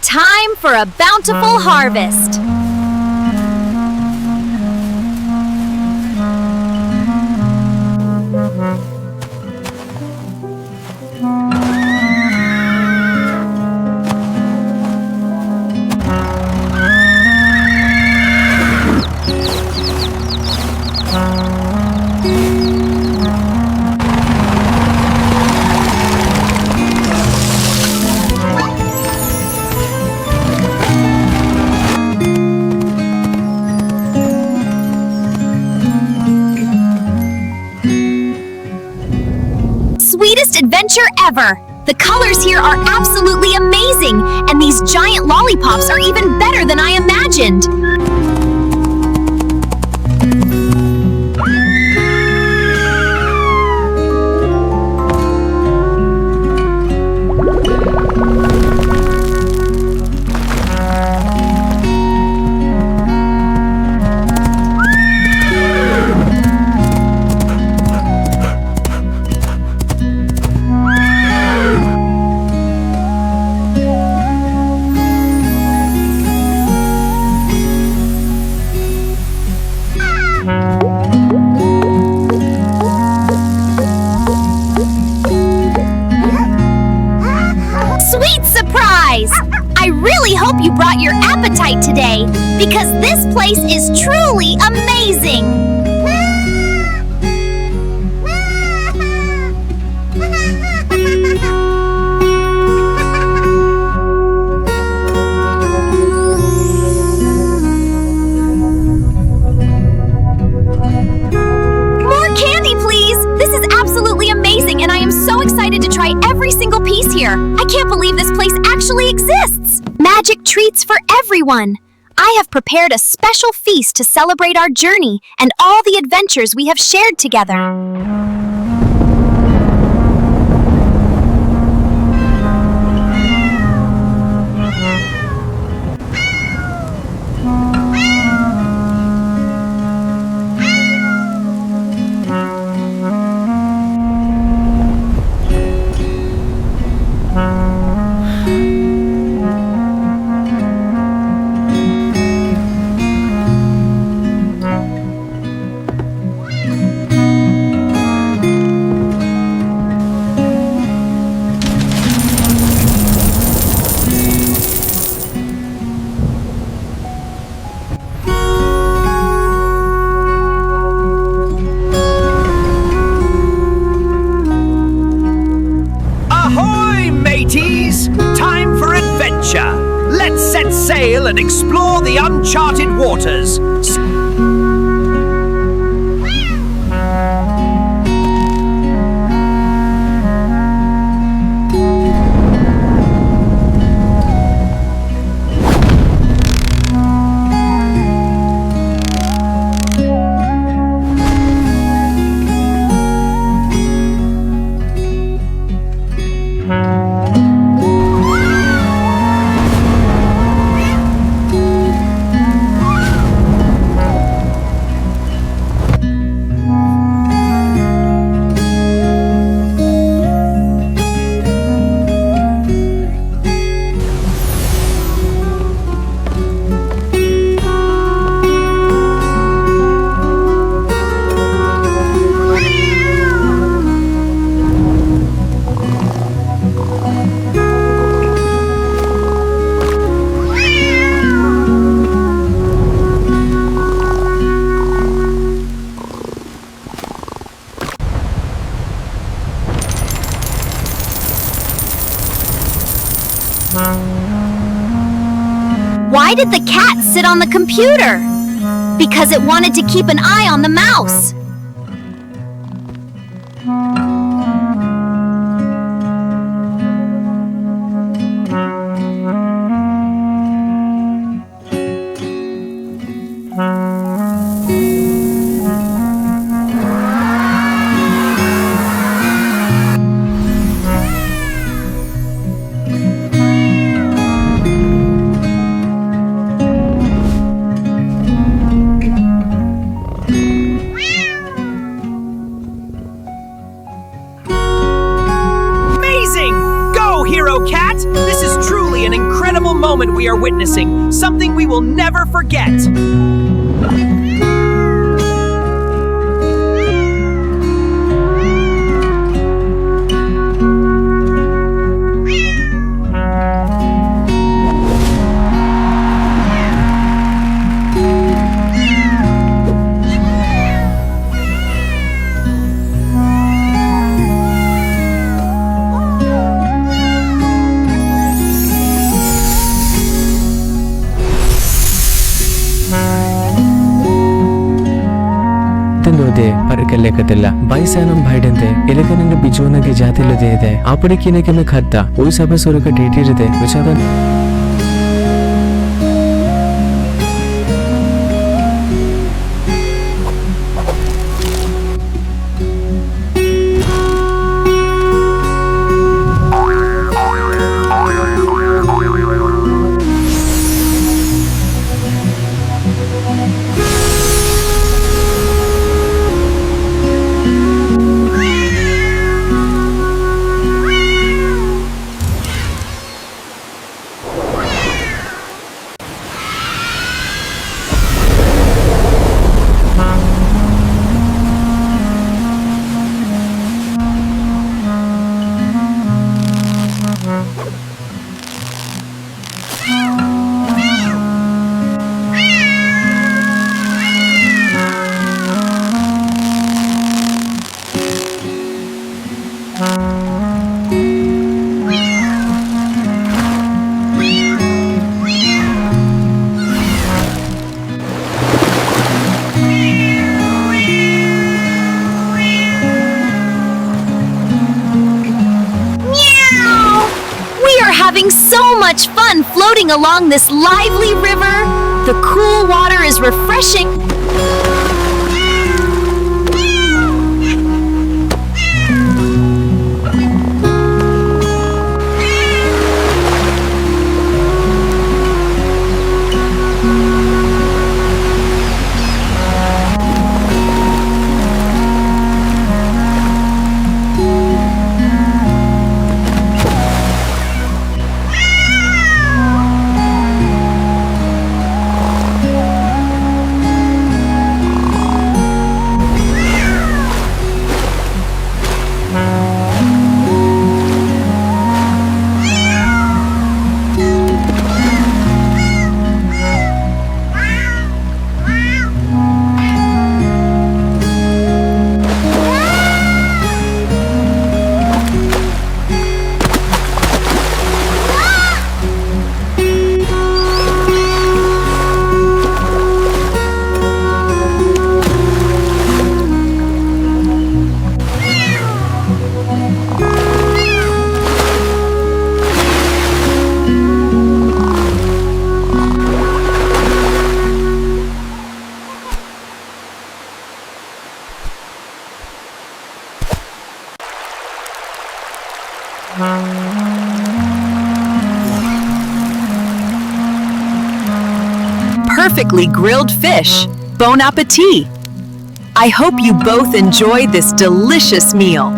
Time for a bountiful harvest. Sweetest adventure ever! The colors here are absolutely amazing, and these giant lollipops are even better than I imagined! Sweet surprise! I really hope you brought your appetite today, because this place is truly amazing! More candy, please! This is absolutely amazing, and I am so excited to try every single piece here. I can't believe this place actually exists! Magic treats for everyone! I have prepared a special feast to celebrate our journey and all the adventures we have shared together. Ahoy, mateys! Time for adventure! Let's set sail and explore the uncharted waters. Why did the cat sit on the computer? Because it wanted to keep an eye on the mouse. moment we are witnessing, something we will never forget. లోదే పరికెళ్ళకతిಲ್ಲ ಬೈಸಾನಂ ಭೈಡಂತೆ ಎಲೆಕನಿಂದ ಬಿಜೋನಗೆ ಜಾತಿಲದೆ ಇದೆ ಆಪಡೆ ಕಿನಕೆನ ಖತ್ತ ಓಯ್ ಸಭೆ ಸೊರಕ ಡೇಟಿರದೆ ವಿಚಾರ Having so much fun floating along this lively river. The cool water is refreshing. Perfectly grilled fish. Bon appetit! I hope you both enjoyed this delicious meal.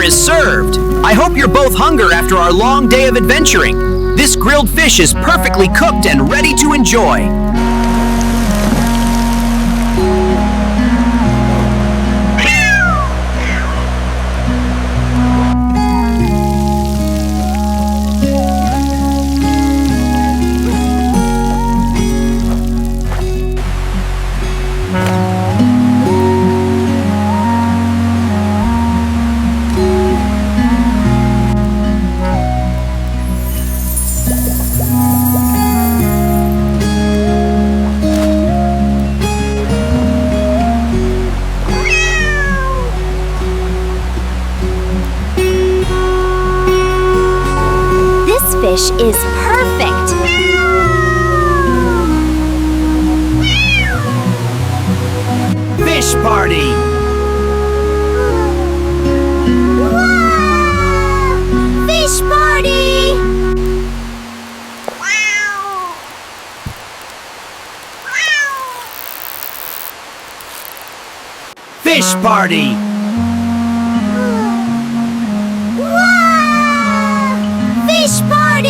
Is served. I hope you're both hungry after our long day of adventuring. This grilled fish is perfectly cooked and ready to enjoy. fish is perfect. Fish party! Fish party! Fish party! Fish party!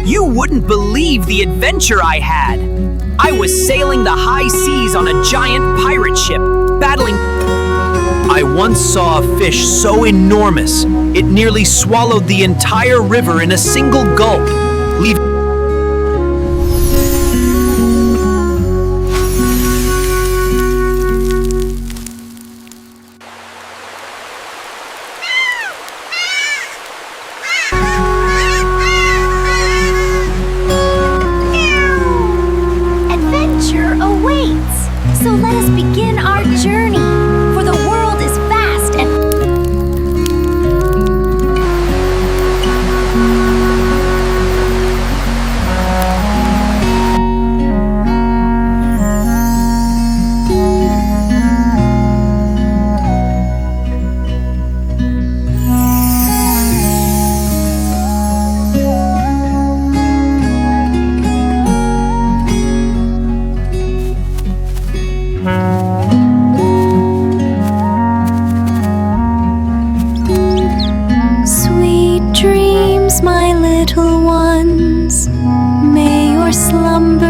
You wouldn't believe the adventure I had. I was sailing the high seas on a giant pirate ship, battling. I once saw a fish so enormous, it nearly swallowed the entire river in a single gulp, leaving. Adventure awaits. So let us begin our journey. For the world is vast and sweet dreams, my little ones. May your slumber